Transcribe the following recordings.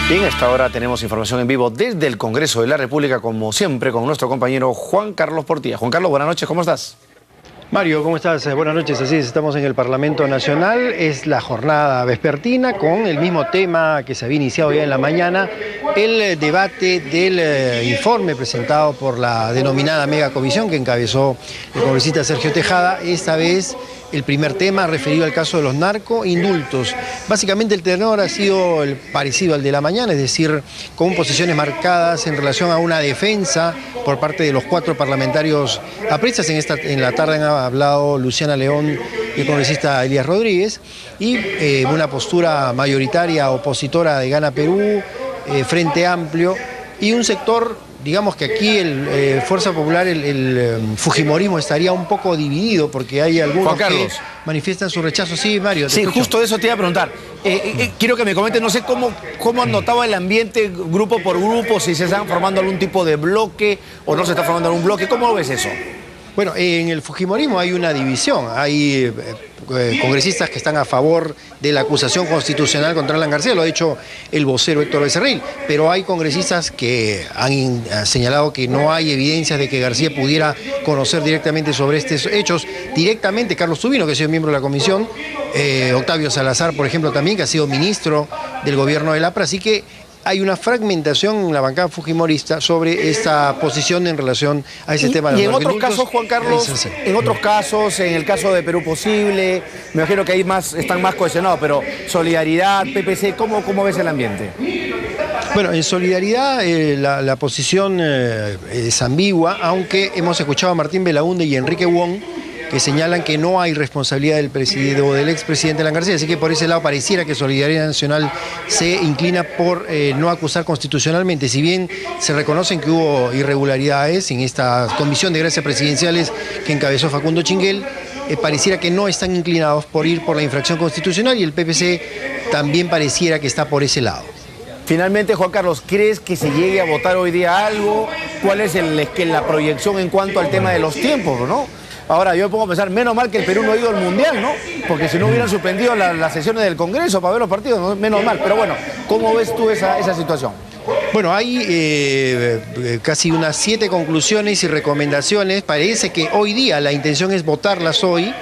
Bien, a esta hora tenemos información en vivo desde el Congreso de la República, como siempre, con nuestro compañero Juan Carlos Portilla. Juan Carlos, buenas noches, ¿cómo estás? Mario, ¿cómo estás? Buenas noches, así es, estamos en el Parlamento Nacional, es la jornada vespertina con el mismo tema que se había iniciado ya en la mañana, el debate del informe presentado por la denominada megacomisión que encabezó el congresista Sergio Tejada, esta vez el primer tema referido al caso de los narcoindultos. Básicamente el tenor ha sido el parecido al de la mañana, es decir, con posiciones marcadas en relación a una defensa por parte de los 4 parlamentarios aprestas. En la tarde han hablado Luciana León y el congresista Elías Rodríguez, y una postura mayoritaria opositora de Gana Perú, Frente Amplio, y un sector, digamos que aquí Fuerza Popular, el fujimorismo estaría un poco dividido porque hay algunos que manifiestan su rechazo. Sí, Mario. Sí, justo eso te iba a preguntar. Quiero que me comentes, no sé cómo han notado el ambiente grupo por grupo, si se están formando algún tipo de bloque o no se está formando algún bloque. ¿Cómo ves eso? Bueno, en el fujimorismo hay una división, hay congresistas que están a favor de la acusación constitucional contra Alan García, lo ha dicho el vocero Héctor Becerril, pero hay congresistas que han señalado que no hay evidencias de que García pudiera conocer directamente sobre estos hechos, directamente Carlos Tubino, que ha sido miembro de la comisión, Octavio Salazar, por ejemplo, también, que ha sido ministro del gobierno del APRA, así que hay una fragmentación en la bancada fujimorista sobre esta posición en relación a ese tema. Y en otros casos, Juan Carlos, en otros casos, en el caso de Perú Posible, me imagino que ahí están más cohesionados, pero Solidaridad, PPC, ¿cómo ves el ambiente? Bueno, en Solidaridad la posición es ambigua, aunque hemos escuchado a Martín Belaunde y Enrique Wong, que señalan que no hay responsabilidad del expresidente Alan García, así que por ese lado pareciera que Solidaridad Nacional se inclina por no acusar constitucionalmente, si bien se reconocen que hubo irregularidades en esta comisión de gracias presidenciales que encabezó Facundo Chinguel, pareciera que no están inclinados por ir por la infracción constitucional, y el PPC también pareciera que está por ese lado. Finalmente, Juan Carlos, ¿crees que se llegue a votar hoy día algo? ¿Cuál es la proyección en cuanto al tema de los tiempos, no? Ahora, yo me pongo a pensar, menos mal que el Perú no ha ido al Mundial, ¿no? Porque si no hubieran suspendido las sesiones del Congreso para ver los partidos, ¿no? Menos mal. Pero bueno, ¿cómo ves tú esa situación? Bueno, hay casi unas 7 conclusiones y recomendaciones. Parece que hoy día la intención es votarlas hoy.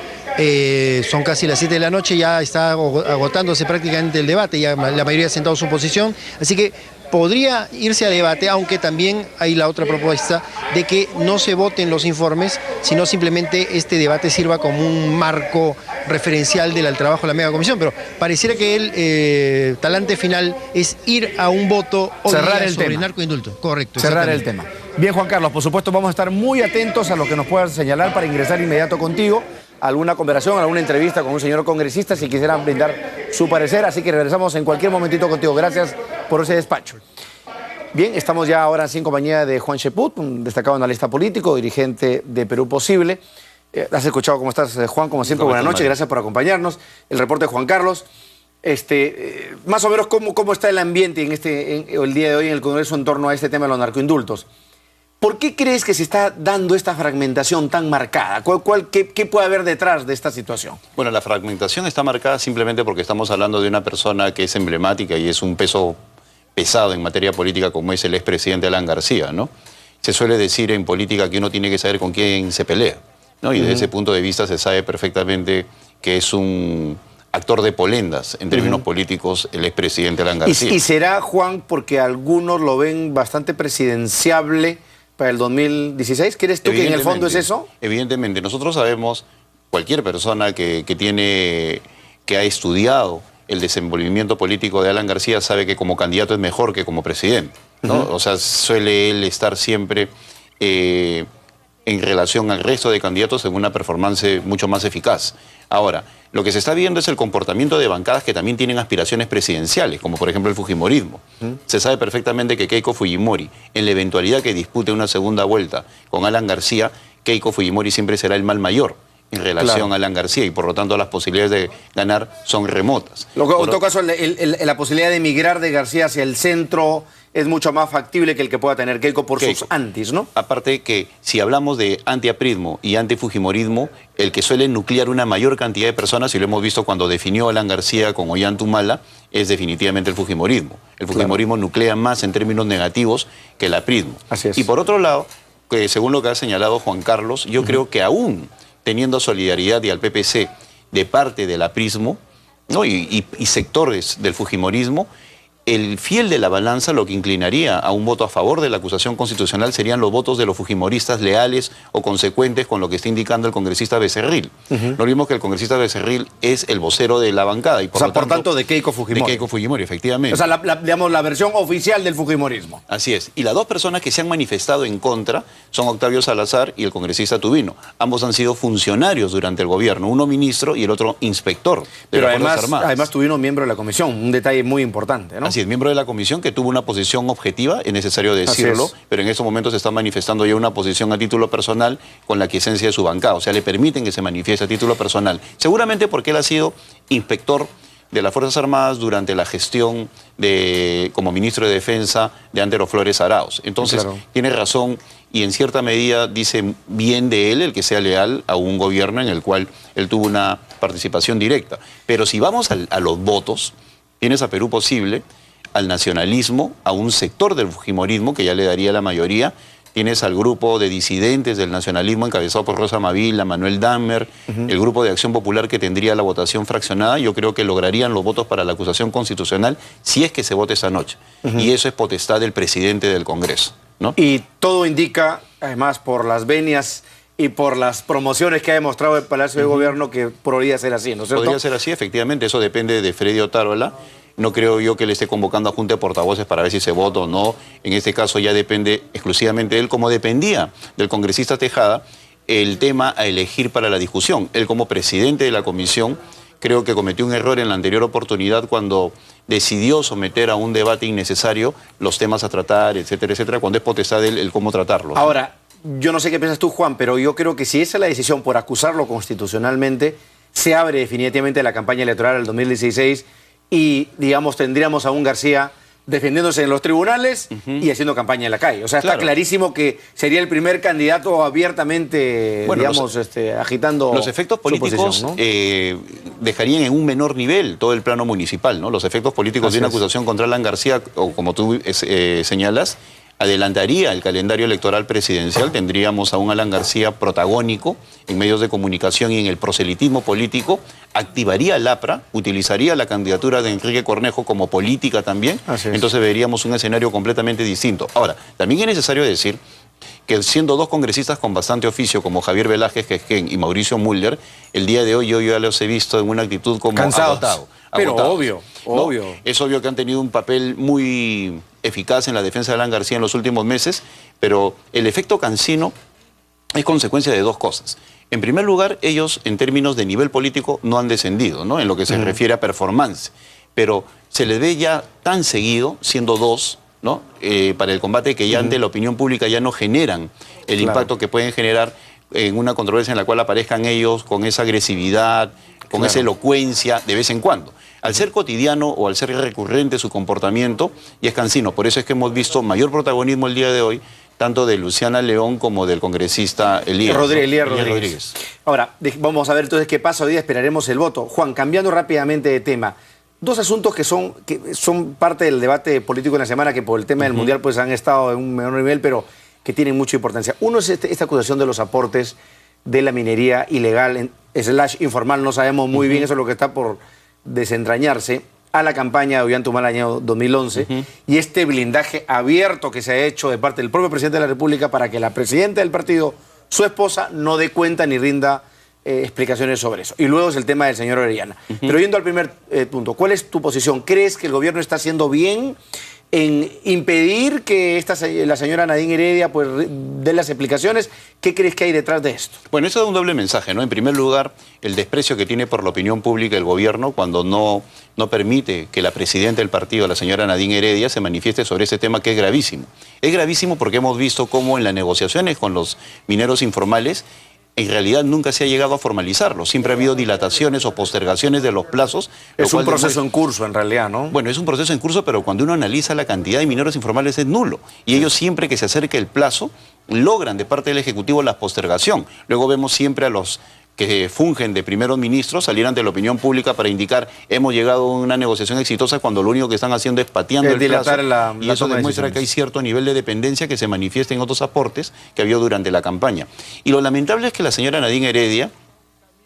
Son casi las 7 de la noche, ya está agotándose prácticamente el debate, ya la mayoría ha sentado su posición, así que podría irse a debate, aunque también hay la otra propuesta de que no se voten los informes, sino simplemente este debate sirva como un marco referencial del trabajo de la megacomisión, pero pareciera que el talante final es ir a un voto hoy día sobre el narcoindulto. Correcto. Cerrar el tema. Bien, Juan Carlos, por supuesto vamos a estar muy atentos a lo que nos puedas señalar para ingresar inmediato contigo, alguna conversación, alguna entrevista con un señor congresista si quisieran brindar su parecer, así que regresamos en cualquier momentito contigo. Gracias por ese despacho. Bien, estamos ya ahora en compañía de Juan Cheput, un destacado analista político, dirigente de Perú Posible. Has escuchado cómo estás, Juan, como siempre, buenas noches, gracias por acompañarnos. El reporte de Juan Carlos. Más o menos, ¿cómo está el ambiente el día de hoy en el Congreso en torno a este tema de los narcoindultos? ¿Por qué crees que se está dando esta fragmentación tan marcada? ¿Qué puede haber detrás de esta situación? Bueno, la fragmentación está marcada simplemente porque estamos hablando de una persona que es emblemática y es un peso pesado en materia política como es el expresidente Alan García, ¿no? Se suele decir en política que uno tiene que saber con quién se pelea, ¿no? Y desde ese punto de vista se sabe perfectamente que es un actor de polendas en términos políticos el expresidente Alan García. ¿Y será, Juan, porque algunos lo ven bastante presidenciable para el 2016? ¿Crees tú que en el fondo es eso? Evidentemente. Nosotros sabemos, cualquier persona que ha estudiado el desenvolvimiento político de Alan García sabe que como candidato es mejor que como presidente, ¿no? O sea, suele él estar siempre en relación al resto de candidatos en una performance mucho más eficaz. Ahora, lo que se está viendo es el comportamiento de bancadas que también tienen aspiraciones presidenciales, como por ejemplo el fujimorismo. Se sabe perfectamente que Keiko Fujimori, en la eventualidad que dispute una segunda vuelta con Alan García, Keiko Fujimori siempre será el mal mayor en relación a Alan García, y por lo tanto las posibilidades de ganar son remotas. En todo caso, la posibilidad de migrar de García hacia el centro es mucho más factible que el que pueda tener Keiko por sus antis, ¿no? Aparte que si hablamos de antiaprismo y antifujimorismo, el que suele nuclear una mayor cantidad de personas, y lo hemos visto cuando definió a Alan García con Ollanta Humala, es definitivamente el fujimorismo. El fujimorismo nuclea más en términos negativos que el aprismo. Así es. Y por otro lado, que según lo que ha señalado Juan Carlos, yo creo que aún teniendo solidaridad y al PPC de parte del aprismo, ¿no? y sectores del fujimorismo, el fiel de la balanza, lo que inclinaría a un voto a favor de la acusación constitucional serían los votos de los fujimoristas leales o consecuentes con lo que está indicando el congresista Becerril. No olvidemos que el congresista Becerril es el vocero de la bancada. Y por tanto, de Keiko Fujimori. De Keiko Fujimori, efectivamente. O sea, digamos, la versión oficial del fujimorismo. Así es. Y las dos personas que se han manifestado en contra son Octavio Salazar y el congresista Tubino. Ambos han sido funcionarios durante el gobierno, uno ministro y el otro inspector de las Fuerzas Armadas. Además Tubino miembro de la comisión, un detalle muy importante, ¿no? Así es, miembro de la comisión que tuvo una posición objetiva, es necesario decirlo, pero en estos momentos se está manifestando ya una posición a título personal con la quiesencia de su bancada, o sea, le permiten que se manifieste a título personal, seguramente porque él ha sido inspector de las Fuerzas Armadas durante la gestión como ministro de Defensa de Antero Flores Arauz. Entonces, tiene razón y en cierta medida dice bien de él el que sea leal a un gobierno en el cual él tuvo una participación directa. Pero si vamos a los votos, tienes a Perú Posible, al nacionalismo, a un sector del fujimorismo que ya le daría la mayoría, tienes al grupo de disidentes del nacionalismo encabezado por Rosa Mavila, Manuel Dahmer, el grupo de Acción Popular que tendría la votación fraccionada, yo creo que lograrían los votos para la acusación constitucional si es que se vote esta noche. Y eso es potestad del presidente del Congreso, ¿no? Y todo indica, además por las venias y por las promociones que ha demostrado el Palacio de Gobierno, que podría ser así, ¿no es cierto? Podría ser así, efectivamente, eso depende de Freddy Otárola. No creo yo que le esté convocando a junta de portavoces para ver si se vota o no. En este caso ya depende exclusivamente de él, como dependía del congresista Tejada, el tema a elegir para la discusión. Él como presidente de la comisión creo que cometió un error en la anterior oportunidad cuando decidió someter a un debate innecesario los temas a tratar, etcétera, etcétera, cuando es potestad de él el cómo tratarlos. Ahora, yo no sé qué piensas tú, Juan, pero yo creo que si esa es la decisión por acusarlo constitucionalmente, se abre definitivamente la campaña electoral del 2016 y, digamos, tendríamos a un García defendiéndose en los tribunales y haciendo campaña en la calle. O sea, está clarísimo que sería el primer candidato abiertamente, digamos, agitando los efectos políticos, ¿no? Dejarían en un menor nivel todo el plano municipal, ¿no? Los efectos políticos de una acusación contra Alan García, o como tú señalas, adelantaría el calendario electoral presidencial, tendríamos a un Alan García protagónico en medios de comunicación y en el proselitismo político, activaría el APRA, utilizaría la candidatura de Enrique Cornejo como política también, entonces veríamos un escenario completamente distinto. Ahora, también es necesario decir que siendo dos congresistas con bastante oficio como Javier Velázquez Quezquén y Mauricio Mulder, el día de hoy yo ya los he visto en una actitud como agotado. Pero obvio. Es obvio que han tenido un papel muy eficaz en la defensa de Alan García en los últimos meses, pero el efecto Cancino es consecuencia de dos cosas. En primer lugar, ellos en términos de nivel político no han descendido, ¿no? En lo que se refiere a performance, pero se les ve ya tan seguido, siendo dos, ¿no? Para el combate que ya ante la opinión pública ya no generan el impacto que pueden generar en una controversia en la cual aparezcan ellos con esa agresividad, con esa elocuencia de vez en cuando. Al ser cotidiano o al ser recurrente su comportamiento, y es cansino. Por eso es que hemos visto mayor protagonismo el día de hoy, tanto de Luciana León como del congresista Elías Rodríguez. Ahora, vamos a ver entonces qué pasa hoy día, esperaremos el voto. Juan, cambiando rápidamente de tema, dos asuntos que son parte del debate político en la semana, que por el tema del Mundial pues han estado en un menor nivel, pero que tienen mucha importancia. Uno es esta acusación de los aportes de la minería ilegal, / informal, no sabemos muy bien, eso es lo que está por desentrañarse, a la campaña de Ollanta el año 2011, y este blindaje abierto que se ha hecho de parte del propio presidente de la República para que la presidenta del partido, su esposa, no dé cuenta ni rinda explicaciones sobre eso. Y luego es el tema del señor Orellana. Pero yendo al primer punto, ¿cuál es tu posición? ¿Crees que el gobierno está haciendo bien en impedir que la señora Nadine Heredia pues dé las explicaciones? ¿Qué crees que hay detrás de esto? Bueno, eso es un doble mensaje, ¿no? En primer lugar, el desprecio que tiene por la opinión pública el gobierno cuando no permite que la presidenta del partido, la señora Nadine Heredia, se manifieste sobre ese tema que es gravísimo. Es gravísimo porque hemos visto cómo en las negociaciones con los mineros informales en realidad nunca se ha llegado a formalizarlo. Siempre ha habido dilataciones o postergaciones de los plazos. Es un proceso en curso, en realidad, ¿no? Bueno, es un proceso en curso, pero cuando uno analiza la cantidad de mineros informales es nulo. Y ellos siempre que se acerque el plazo, logran de parte del Ejecutivo la postergación. Luego vemos siempre a los que fungen de primeros ministros salir ante la opinión pública para indicar hemos llegado a una negociación exitosa cuando lo único que están haciendo es pateando el plazo, y eso demuestra que hay cierto nivel de dependencia que se manifiesta en otros aportes que ha habido durante la campaña. Y lo lamentable es que la señora Nadine Heredia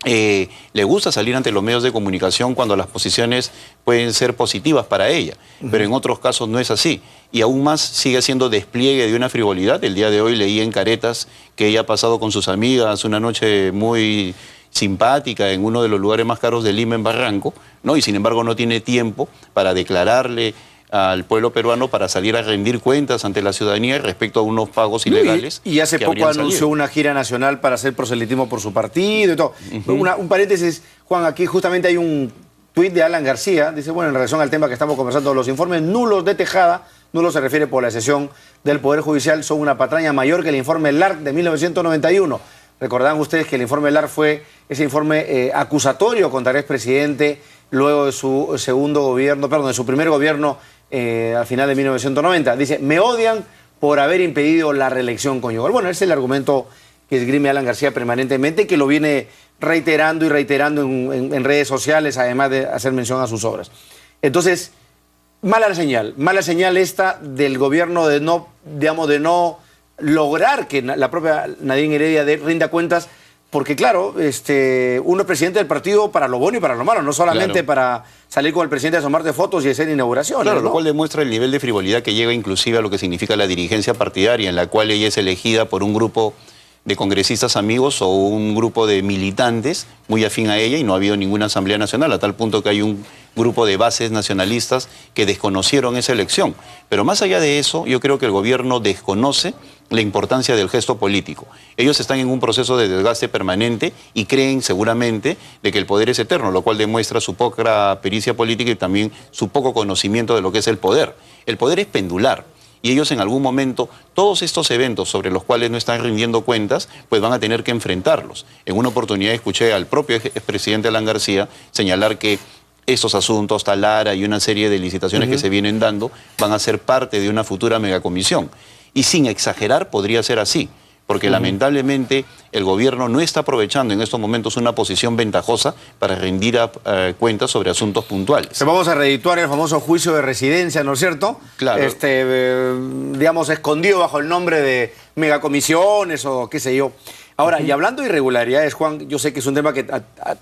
le gusta salir ante los medios de comunicación cuando las posiciones pueden ser positivas para ella, pero en otros casos no es así. Y aún más sigue siendo despliegue de una frivolidad. El día de hoy leí en Caretas que ella ha pasado con sus amigas una noche muy simpática en uno de los lugares más caros de Lima, en Barranco, ¿no? Y sin embargo no tiene tiempo para declararle al pueblo peruano para salir a rendir cuentas ante la ciudadanía respecto a unos pagos ilegales. Y hace poco anunció una gira nacional para hacer proselitismo por su partido y todo. Un paréntesis, Juan, aquí justamente hay un tuit de Alan García, dice, bueno, en relación al tema que estamos conversando, los informes nulos de Tejada, nulo se refiere por la sesión del Poder Judicial, son una patraña mayor que el informe LARC de 1991. Recordarán ustedes que el informe LARC fue ese informe acusatorio contra el expresidente luego de su segundo gobierno, perdón, de su primer gobierno al final de 1990. Dice, me odian por haber impedido la reelección conyugal. Bueno, ese es el argumento que esgrime Alan García permanentemente, que lo viene reiterando y reiterando en redes sociales, además de hacer mención a sus obras. Entonces, mala señal esta del gobierno de no, digamos, de no lograr que la propia Nadine Heredia rinda cuentas, porque claro, uno es presidente del partido para lo bueno y para lo malo, no solamente para salir con el presidente a tomarte fotos y hacer inauguraciones. Claro, ¿no? lo cual demuestra el nivel de frivolidad que llega inclusive a lo que significa la dirigencia partidaria, en la cual ella es elegida por un grupo de congresistas amigos o un grupo de militantes muy afín a ella, y no ha habido ninguna asamblea nacional, a tal punto que hay un grupo de bases nacionalistas que desconocieron esa elección. Pero más allá de eso, yo creo que el gobierno desconoce la importancia del gesto político. Ellos están en un proceso de desgaste permanente y creen seguramente de que el poder es eterno, lo cual demuestra su poca pericia política y también su poco conocimiento de lo que es el poder. El poder es pendular. Y ellos en algún momento, todos estos eventos sobre los cuales no están rindiendo cuentas, pues van a tener que enfrentarlos. En una oportunidad escuché al propio expresidente Alan García señalar que estos asuntos, Talara y una serie de licitaciones que se vienen dando, van a ser parte de una futura megacomisión. Y sin exagerar, podría ser así, porque lamentablemente el gobierno no está aprovechando en estos momentos una posición ventajosa para rendir cuentas sobre asuntos puntuales. Vamos a redituar el famoso juicio de residencia, ¿no es cierto? Claro. Digamos, escondido bajo el nombre de megacomisiones o qué sé yo. Ahora, y hablando de irregularidades, Juan, yo sé que es un tema que,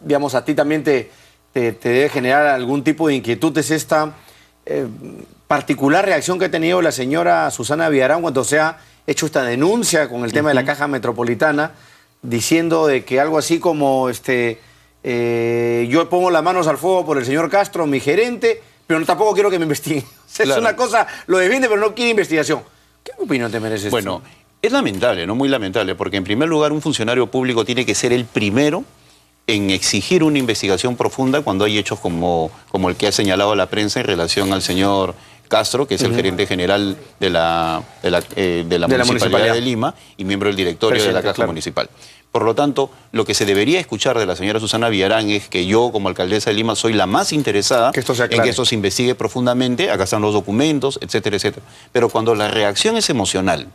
digamos, a ti también te debe generar algún tipo de inquietud, es esta particular reacción que ha tenido la señora Susana Villarán cuando se ha hecho esta denuncia con el tema de la Caja Metropolitana, diciendo de que algo así como yo pongo las manos al fuego por el señor Castro, mi gerente, pero tampoco quiero que me investiguen. O sea, claro. Es una cosa, lo defiende, pero no quiere investigación. ¿Qué opinión te merece esto? Bueno, es lamentable, ¿no? Muy lamentable, porque en primer lugar un funcionario público tiene que ser el primero en exigir una investigación profunda cuando hay hechos como el que ha señalado la prensa en relación al señor Castro, que es el gerente general de la Municipalidad de Lima y miembro del directorio de la Caja Municipal. Por lo tanto, lo que se debería escuchar de la señora Susana Villarán es que yo, como alcaldesa de Lima, soy la más interesada en que esto se investigue profundamente, acá están los documentos, etcétera, etcétera. Pero cuando la reacción es emocional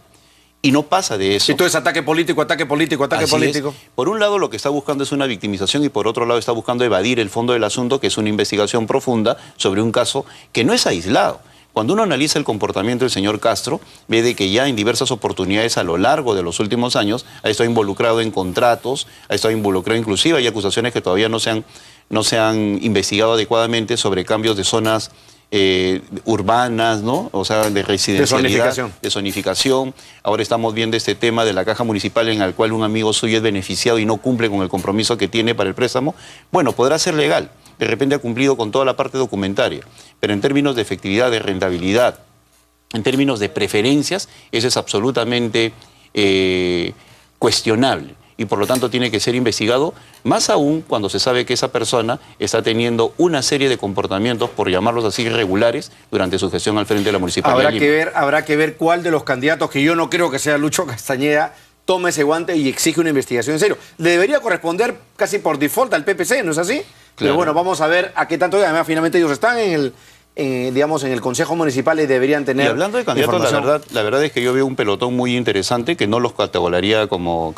y no pasa de eso... Entonces ataque político, ataque político, ataque político. Por un lado lo que está buscando es una victimización y por otro lado está buscando evadir el fondo del asunto, que es una investigación profunda sobre un caso que no es aislado. Cuando uno analiza el comportamiento del señor Castro, ve de que ya en diversas oportunidades a lo largo de los últimos años ha estado involucrado en contratos, ha estado involucrado inclusive, hay acusaciones que todavía no se han investigado adecuadamente sobre cambios de zonas urbanas, ¿no? O sea, de residencialidad, de zonificación. Ahora estamos viendo este tema de la Caja Municipal en el cual un amigo suyo es beneficiado y no cumple con el compromiso que tiene para el préstamo. Bueno, podrá ser legal. De repente ha cumplido con toda la parte documentaria, pero en términos de efectividad, de rentabilidad, en términos de preferencias, eso es absolutamente cuestionable y por lo tanto tiene que ser investigado, más aún cuando se sabe que esa persona está teniendo una serie de comportamientos, por llamarlos así, irregulares durante su gestión al frente de la Municipalidad de Lima. Habrá que ver cuál de los candidatos, que yo no creo que sea Lucho Castañeda, toma ese guante y exige una investigación en serio. Le debería corresponder casi por default al PPC, ¿no es así? Claro. Pero bueno, vamos a ver a qué tanto. Además, finalmente ellos están en digamos, en el Consejo Municipal y deberían tener. Y hablando de candidatos, la verdad es que yo veo un pelotón muy interesante que no los catalogaría como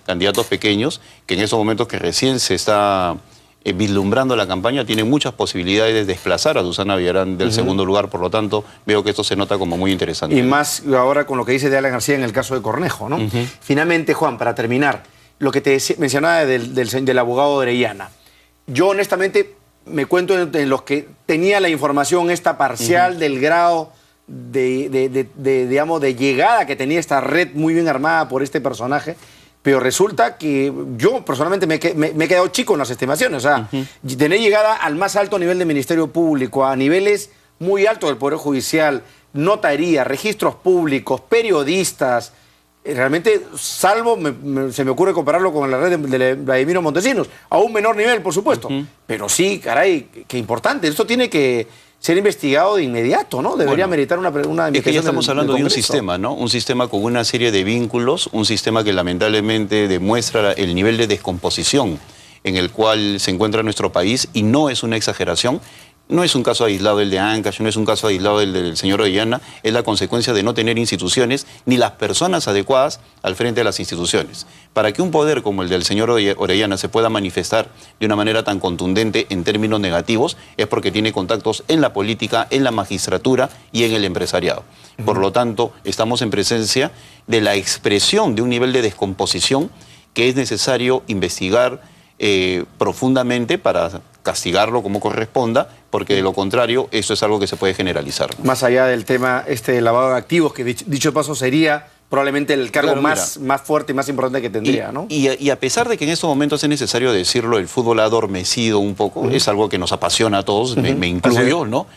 candidatos pequeños, que en esos momentos que recién se está vislumbrando la campaña, tienen muchas posibilidades de desplazar a Susana Villarán del segundo lugar. Por lo tanto, veo que esto se nota como muy interesante. Y más ahora con lo que dice de Alan García en el caso de Cornejo, ¿no? Finalmente, Juan, para terminar, lo que te mencionaba del abogado Orellana. Yo, honestamente, me cuento en los que tenía la información esta parcial del grado digamos, de llegada que tenía esta red muy bien armada por este personaje, pero resulta que yo personalmente me he quedado chico en las estimaciones. O sea, tener llegada al más alto nivel del Ministerio Público, a niveles muy altos del Poder Judicial, notaría, registros públicos, periodistas. Realmente, salvo, se me ocurre compararlo con la red de Vladimiro Montesinos, a un menor nivel, por supuesto. Pero sí, caray, qué importante. Esto tiene que ser investigado de inmediato, ¿no? Debería meritar una investigación. Es que ya estamos hablando de un sistema, ¿no? Un sistema con una serie de vínculos, un sistema que lamentablemente demuestra el nivel de descomposición en el cual se encuentra nuestro país, y no es una exageración. No es un caso aislado el de Ancash, no es un caso aislado el del señor Orellana, es la consecuencia de no tener instituciones ni las personas adecuadas al frente de las instituciones. Para que un poder como el del señor Orellana se pueda manifestar de una manera tan contundente en términos negativos, es porque tiene contactos en la política, en la magistratura y en el empresariado. Por lo tanto, estamos en presencia de la expresión de un nivel de descomposición que es necesario investigar profundamente para castigarlo como corresponda, porque de lo contrario, eso es algo que se puede generalizar. Más allá del tema lavado de activos, que dicho de paso sería probablemente el cargo más fuerte y más importante que tendría, ¿no? Y a pesar de que en estos momentos es necesario decirlo, el fútbol ha adormecido un poco, es algo que nos apasiona a todos, me incluyo, ¿no?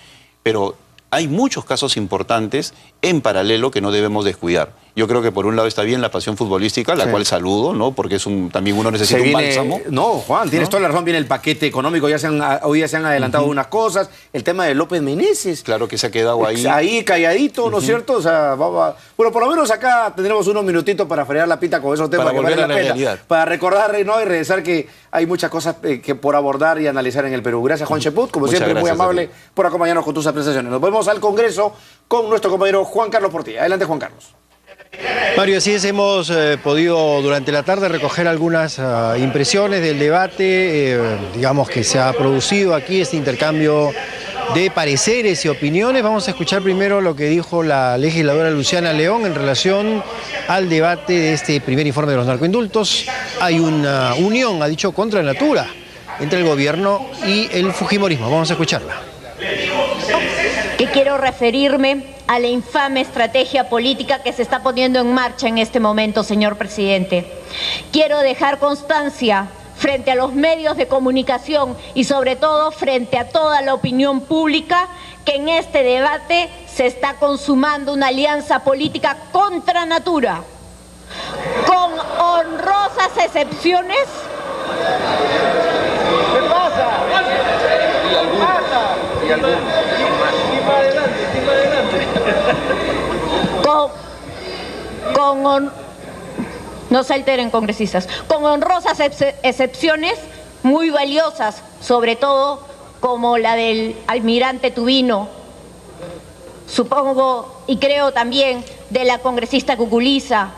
Pero hay muchos casos importantes en paralelo que no debemos descuidar. Yo creo que por un lado está bien la pasión futbolística, la cual saludo, ¿no? Porque es también uno necesita un bálsamo. No, Juan, tienes toda la razón, viene el paquete económico, hoy ya se han adelantado unas cosas, el tema de López Meneses. Claro que se ha quedado ahí. Ahí calladito, ¿no es cierto? O sea, bueno, por lo menos acá tendremos unos minutitos para fregar la pita con esos temas para que vale volver la a la pena. realidad. Para recordar, ¿no? Y regresar que hay muchas cosas que por abordar y analizar en el Perú. Gracias, Juan Cheput, como Muchas siempre, muy gracias amable por acompañarnos con tus apreciaciones. Nos vemos al Congreso con nuestro compañero Juan Carlos Portilla. Adelante, Juan Carlos. Mario, así es, hemos podido durante la tarde recoger algunas impresiones del debate, digamos que se ha producido aquí este intercambio de pareceres y opiniones. Vamos a escuchar primero lo que dijo la legisladora Luciana León en relación al debate de este primer informe de los narcoindultos. Hay una unión, ha dicho, contra la natura entre el gobierno y el fujimorismo. Vamos a escucharla. Que quiero referirme a la infame estrategia política que se está poniendo en marcha en este momento, señor presidente. Quiero dejar constancia frente a los medios de comunicación y sobre todo frente a toda la opinión pública que en este debate se está consumando una alianza política contra natura, con honrosas excepciones. ¿Qué pasa? ¿Qué pasa? No se alteren, congresistas. Con honrosas excepciones muy valiosas, sobre todo como la del almirante Tubino, supongo y creo también de la congresista Cuculiza,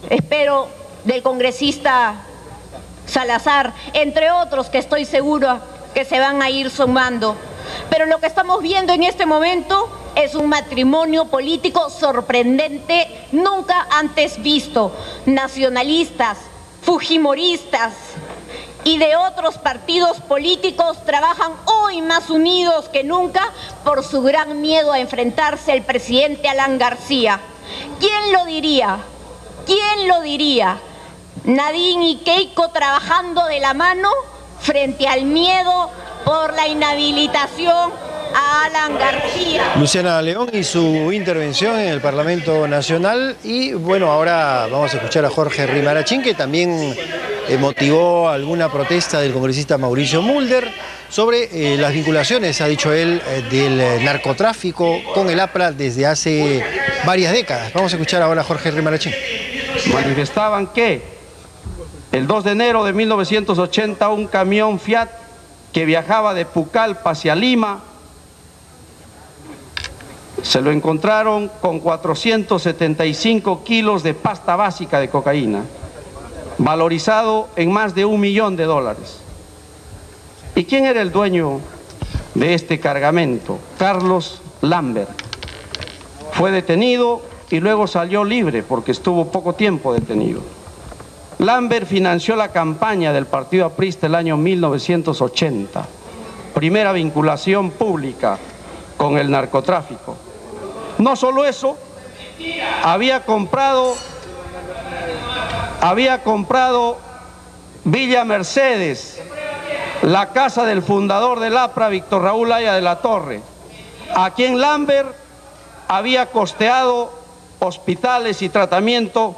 espero del congresista Salazar, entre otros que estoy segura que se van a ir sumando. Pero lo que estamos viendo en este momento es un matrimonio político sorprendente, nunca antes visto. Nacionalistas, fujimoristas y de otros partidos políticos trabajan hoy más unidos que nunca por su gran miedo a enfrentarse al presidente Alan García. ¿Quién lo diría? ¿Quién lo diría? Nadine y Keiko trabajando de la mano frente al miedo por la inhabilitación a Alan García. Luciana León y su intervención en el Parlamento Nacional. Y bueno, ahora vamos a escuchar a Jorge Rimarachín, que también motivó alguna protesta del congresista Mauricio Mulder sobre las vinculaciones, ha dicho él, del narcotráfico con el APRA desde hace varias décadas. Vamos a escuchar ahora a Jorge Rimarachín. Manifestaban que el 2 de enero de 1980 un camión Fiat que viajaba de Pucallpa hacia Lima se lo encontraron con 475 kilos de pasta básica de cocaína, valorizado en más de $1 millón. ¿Y quién era el dueño de este cargamento? Carlos Lambert. Fue detenido y luego salió libre porque estuvo poco tiempo detenido. Lambert financió la campaña del partido aprista el año 1980, primera vinculación pública con el narcotráfico. No solo eso, había comprado Villa Mercedes, la casa del fundador del APRA, Víctor Raúl Haya de la Torre, a quien Lambert había costeado hospitales y tratamiento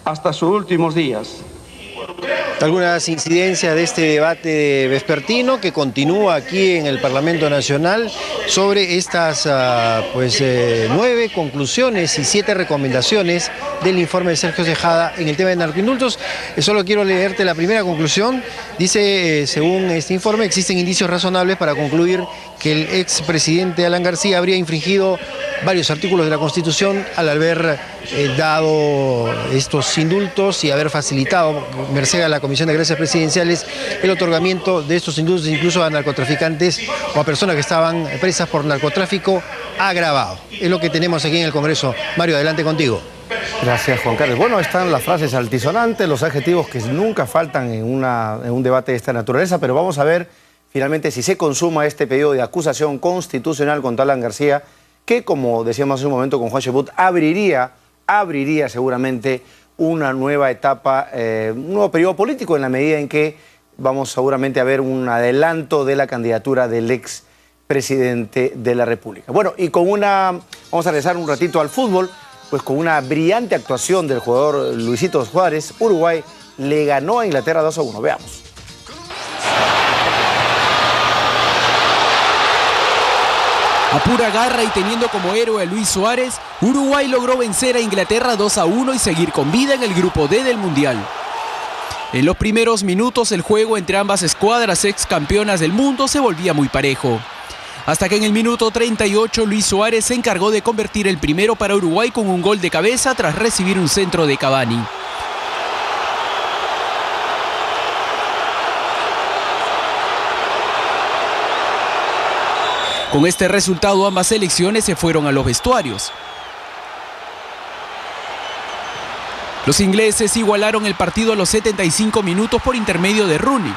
hasta sus últimos días. Algunas incidencias de este debate vespertino que continúa aquí en el Parlamento Nacional sobre estas 9 conclusiones y 7 recomendaciones del informe de Sergio Tejada en el tema de narcoindultos. Solo quiero leerte la primera conclusión. Dice, según este informe, existen indicios razonables para concluir que el expresidente Alan García habría infringido varios artículos de la Constitución al haber dado estos indultos y haber facilitado, merced a la Comisión de Gracias Presidenciales, el otorgamiento de estos indultos incluso a narcotraficantes o a personas que estaban presas por narcotráfico agravado. Es lo que tenemos aquí en el Congreso. Mario, adelante contigo. Gracias, Juan Carlos. Bueno, están las frases altisonantes, los adjetivos que nunca faltan en un debate de esta naturaleza, pero vamos a ver finalmente si se consuma este pedido de acusación constitucional contra Alan García, que, como decíamos hace un momento con Juan Chebut, abriría seguramente una nueva etapa, un nuevo periodo político, en la medida en que vamos seguramente a ver un adelanto de la candidatura del expresidente de la República. Bueno, y vamos a regresar un ratito al fútbol, pues con una brillante actuación del jugador Luisito Suárez, Uruguay le ganó a Inglaterra 2-1. Veamos. A pura garra y teniendo como héroe a Luis Suárez, Uruguay logró vencer a Inglaterra 2-1 y seguir con vida en el grupo D del Mundial. En los primeros minutos el juego entre ambas escuadras ex campeonas del mundo se volvía muy parejo. Hasta que en el minuto 38 Luis Suárez se encargó de convertir el primero para Uruguay con un gol de cabeza tras recibir un centro de Cavani. Con este resultado ambas selecciones se fueron a los vestuarios. Los ingleses igualaron el partido a los 75 minutos por intermedio de Rooney.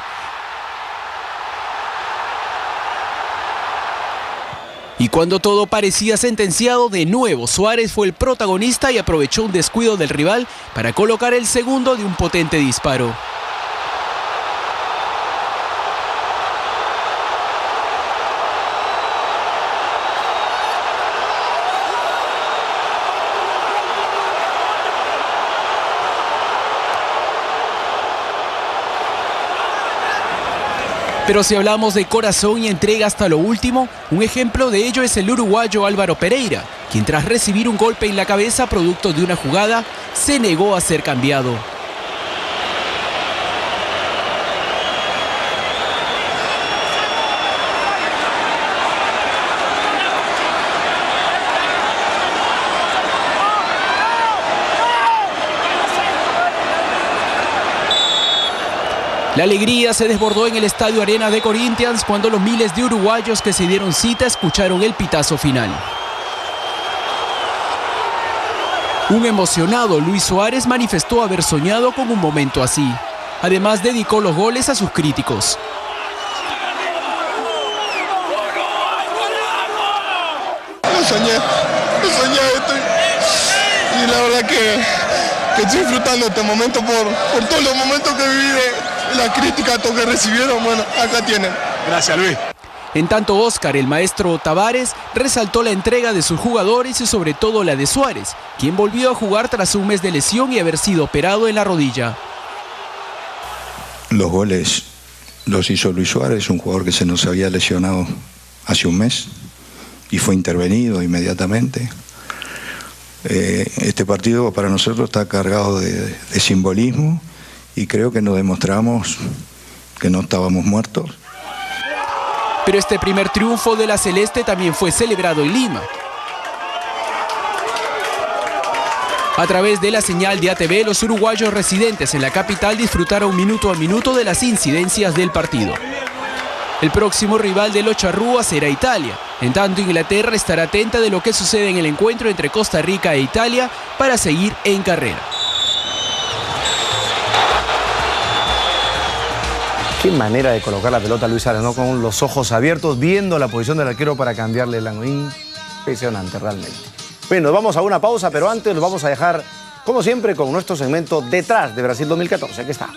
Y cuando todo parecía sentenciado, de nuevo Suárez fue el protagonista y aprovechó un descuido del rival para colocar el segundo de un potente disparo. Pero si hablamos de corazón y entrega hasta lo último, un ejemplo de ello es el uruguayo Álvaro Pereira, quien tras recibir un golpe en la cabeza producto de una jugada, se negó a ser cambiado. La alegría se desbordó en el Estadio Arena de Corinthians cuando los miles de uruguayos que se dieron cita escucharon el pitazo final. Un emocionado Luis Suárez manifestó haber soñado con un momento así. Además, dedicó los goles a sus críticos. Lo soñé esto y la verdad que estoy disfrutando este momento por todos los momentos que viví de la crítica que recibieron. Bueno, acá tienen. Gracias, Luis. En tanto, Oscar, el maestro Tavares, resaltó la entrega de sus jugadores y sobre todo la de Suárez, quien volvió a jugar tras un mes de lesión y haber sido operado en la rodilla. Los goles los hizo Luis Suárez, un jugador que se nos había lesionado hace un mes y fue intervenido inmediatamente. Este partido para nosotros está cargado de simbolismo y creo que nos demostramos que no estábamos muertos. Pero este primer triunfo de la Celeste también fue celebrado en Lima. A través de la señal de ATV, los uruguayos residentes en la capital disfrutaron minuto a minuto de las incidencias del partido. El próximo rival de los charrúas será Italia. En tanto, Inglaterra estará atenta de lo que sucede en el encuentro entre Costa Rica e Italia para seguir en carrera. Qué manera de colocar la pelota Luis Suárez, ¿no? Con los ojos abiertos, viendo la posición del arquero para cambiarle el ángulo. Impresionante, realmente. Bien, nos vamos a una pausa, pero antes nos vamos a dejar, como siempre, con nuestro segmento Detrás de Brasil 2014. Aquí está.